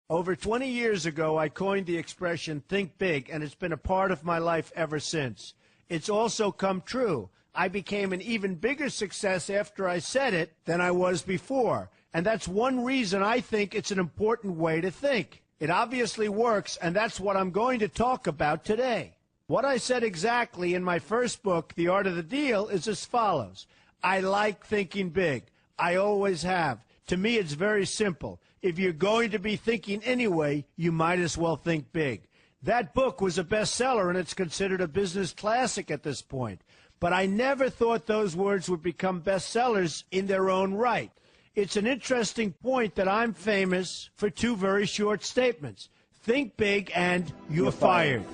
Over 20 years ago, I coined the expression think big, and it's been a part of my life ever since. It's also come true. I became an even bigger success after I said it than I was before. And that's one reason I think it's an important way to think. It obviously works, and that's what I'm going to talk about today. What I said exactly in my first book, The Art of the Deal, is as follows. I like thinking big. I always have. To me, it's very simple. If you're going to be thinking anyway, you might as well think big. That book was a bestseller, and it's considered a business classic at this point. But I never thought those words would become bestsellers in their own right. It's an interesting point that I'm famous for two very short statements. Think big and you're fired.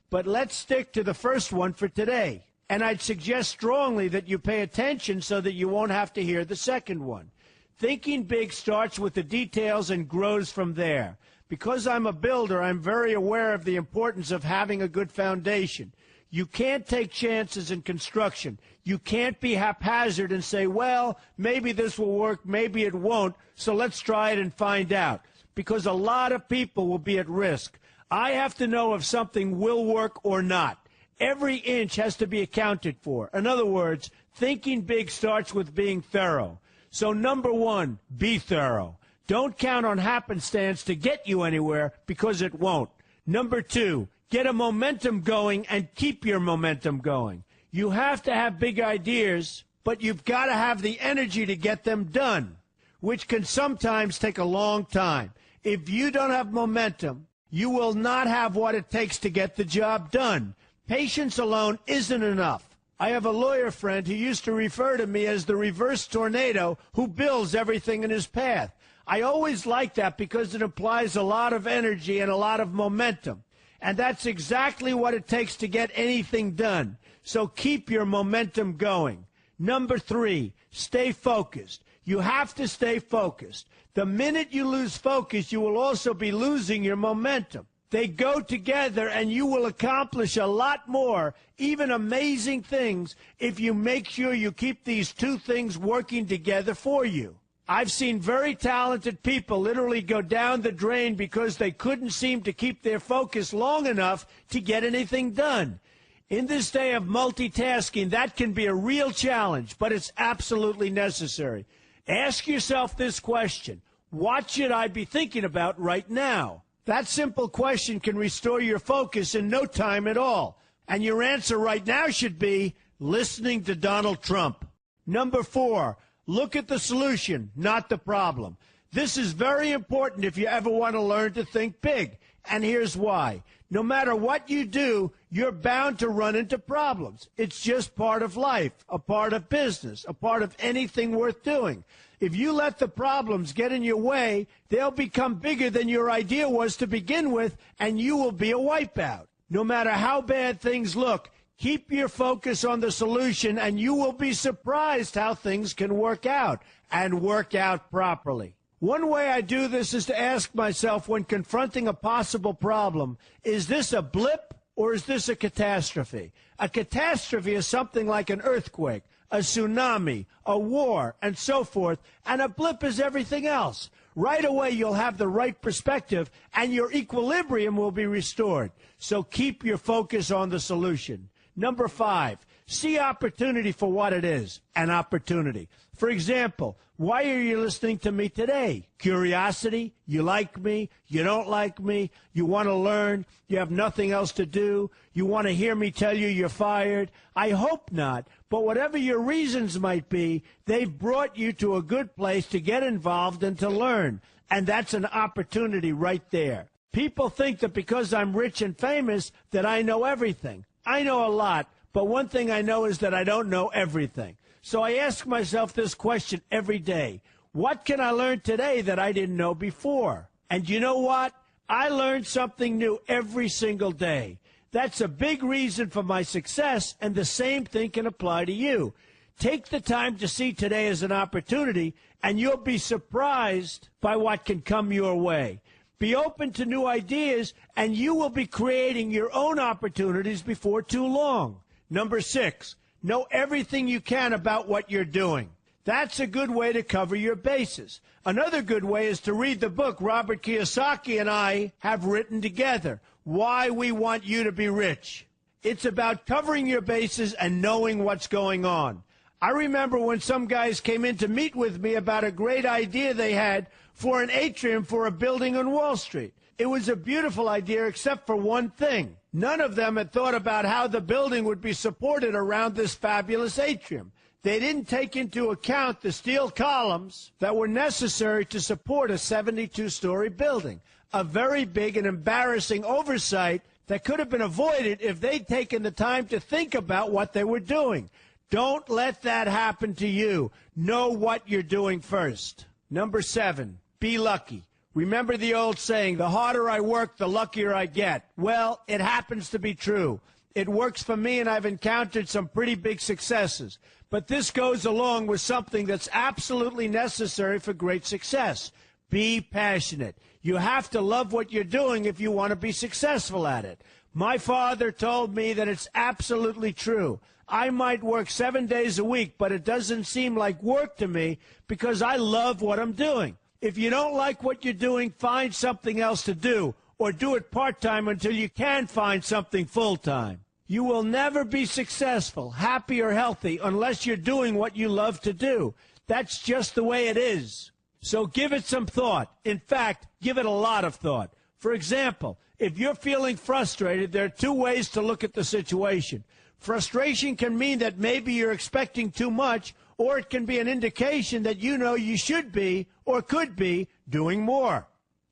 But let's stick to the first one for today. And I'd suggest strongly that you pay attention so that you won't have to hear the second one. Thinking big starts with the details and grows from there. Because I'm a builder, I'm very aware of the importance of having a good foundation. You can't take chances in construction. You can't be haphazard and say, well, maybe this will work, maybe it won't, so let's try it and find out. Because a lot of people will be at risk. I have to know if something will work or not. Every inch has to be accounted for. In other words, thinking big starts with being thorough. So number one, be thorough. Don't count on happenstance to get you anywhere, because it won't. Number two, get a momentum going and keep your momentum going. You have to have big ideas, but you've got to have the energy to get them done, which can sometimes take a long time. If you don't have momentum, you will not have what it takes to get the job done. Patience alone isn't enough. I have a lawyer friend who used to refer to me as the reverse tornado who builds everything in his path. I always like that because it implies a lot of energy and a lot of momentum. And that's exactly what it takes to get anything done. So keep your momentum going. Number three, stay focused. You have to stay focused. The minute you lose focus, you will also be losing your momentum. They go together, and you will accomplish a lot more, even amazing things, if you make sure you keep these two things working together for you. I've seen very talented people literally go down the drain because they couldn't seem to keep their focus long enough to get anything done. In this day of multitasking, that can be a real challenge, but it's absolutely necessary. Ask yourself this question: what should I be thinking about right now? That simple question can restore your focus in no time at all. And your answer right now should be listening to Donald Trump. Number four, look at the solution, not the problem. This is very important if you ever want to learn to think big. And here's why. No matter what you do, you're bound to run into problems. It's just part of life, a part of business, a part of anything worth doing. If you let the problems get in your way, they'll become bigger than your idea was to begin with, and you will be a wipeout. No matter how bad things look, keep your focus on the solution, and you will be surprised how things can work out, and work out properly. One way I do this is to ask myself when confronting a possible problem, is this a blip or is this a catastrophe? A catastrophe is something like an earthquake, a tsunami, a war, and so forth, and a blip is everything else. Right away, you'll have the right perspective, and your equilibrium will be restored. So keep your focus on the solution. Number five, see opportunity for what it is, an opportunity. For example, why are you listening to me today? Curiosity? You like me? You don't like me? You want to learn? You have nothing else to do? You want to hear me tell you you're fired? I hope not. But whatever your reasons might be, they've brought you to a good place to get involved and to learn. And that's an opportunity right there. People think that because I'm rich and famous that I know everything. I know a lot, but one thing I know is that I don't know everything. So I ask myself this question every day. What can I learn today that I didn't know before? And you know what? I learn something new every single day. That's a big reason for my success, and the same thing can apply to you. Take the time to see today as an opportunity, and you'll be surprised by what can come your way. Be open to new ideas, and you will be creating your own opportunities before too long. Number six, know everything you can about what you're doing. That's a good way to cover your bases. Another good way is to read the book Robert Kiyosaki and I have written together, Why We Want You to Be Rich. It's about covering your bases and knowing what's going on. I remember when some guys came in to meet with me about a great idea they had for an atrium for a building on Wall Street. It was a beautiful idea except for one thing. None of them had thought about how the building would be supported around this fabulous atrium. They didn't take into account the steel columns that were necessary to support a 72-story building, a very big and embarrassing oversight that could have been avoided if they'd taken the time to think about what they were doing. Don't let that happen to you. Know what you're doing first. Number 7, be lucky. Remember the old saying, the harder I work, the luckier I get. Well, it happens to be true. It works for me, and I've encountered some pretty big successes. But this goes along with something that's absolutely necessary for great success. Be passionate. You have to love what you're doing if you want to be successful at it. My father told me that it's absolutely true. I might work 7 days a week, but it doesn't seem like work to me because I love what I'm doing. If you don't like what you're doing, find something else to do, or do it part-time until you can find something full-time. You will never be successful, happy, or healthy unless you're doing what you love to do. That's just the way it is. So give it some thought. In fact, give it a lot of thought. For example, if you're feeling frustrated, there are 2 ways to look at the situation. Frustration can mean that maybe you're expecting too much, or it can be an indication that you know you should be or could be doing more.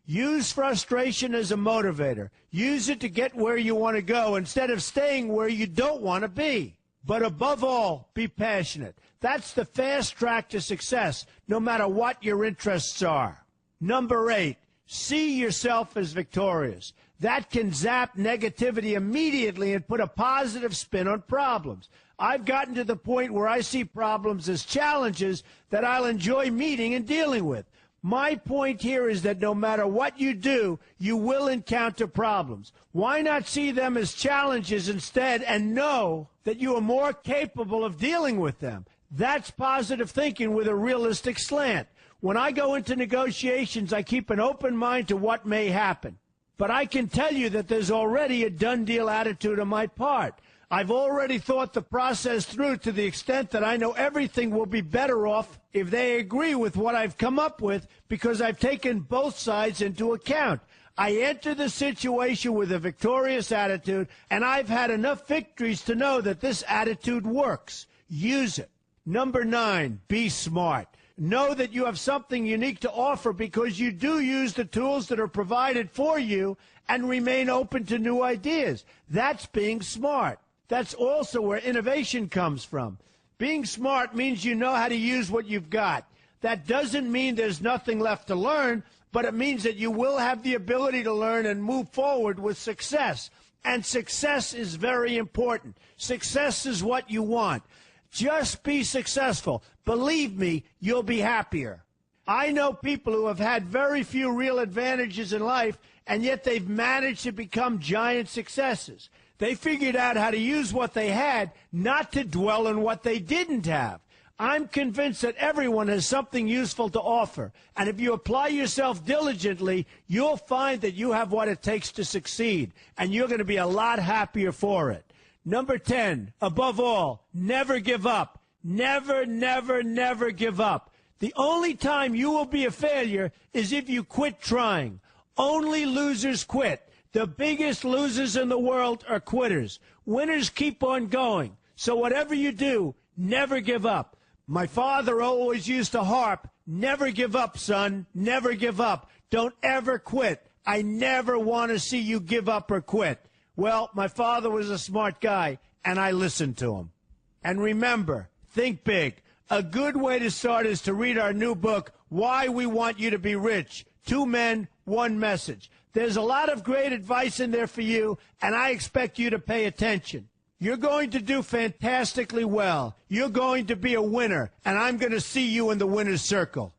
Use frustration as a motivator. Use it to get where you want to go instead of staying where you don't want to be. But above all, be passionate. That's the fast track to success, no matter what your interests are. Number 8, see yourself as victorious. That can zap negativity immediately and put a positive spin on problems. I've gotten to the point where I see problems as challenges that I'll enjoy meeting and dealing with. My point here is that no matter what you do, you will encounter problems. Why not see them as challenges instead and know that you are more capable of dealing with them? That's positive thinking with a realistic slant. When I go into negotiations, I keep an open mind to what may happen. But I can tell you that there's already a done deal attitude on my part. I've already thought the process through to the extent that I know everything will be better off if they agree with what I've come up with because I've taken both sides into account. I enter the situation with a victorious attitude, and I've had enough victories to know that this attitude works. Use it. Number 9, be smart. Know that you have something unique to offer because you do use the tools that are provided for you and remain open to new ideas. That's being smart. That's also where innovation comes from. Being smart means you know how to use what you've got. That doesn't mean there's nothing left to learn, but it means that you will have the ability to learn and move forward with success. And success is very important. Success is what you want. Just be successful. Believe me, you'll be happier. I know people who have had very few real advantages in life, and yet they've managed to become giant successes. They figured out how to use what they had, not to dwell on what they didn't have. I'm convinced that everyone has something useful to offer, and if you apply yourself diligently, you'll find that you have what it takes to succeed, and you're going to be a lot happier for it. Number 10, above all, never give up. Never, never, never give up. The only time you will be a failure is if you quit trying. Only losers quit. The biggest losers in the world are quitters. Winners keep on going. So whatever you do, never give up. My father always used to harp, never give up, son, never give up. Don't ever quit. I never want to see you give up or quit. Well, my father was a smart guy, and I listened to him. And remember, think big. A good way to start is to read our new book, Why We Want You to Be Rich. 2 men, 1 message. There's a lot of great advice in there for you, and I expect you to pay attention. You're going to do fantastically well. You're going to be a winner, and I'm going to see you in the winner's circle.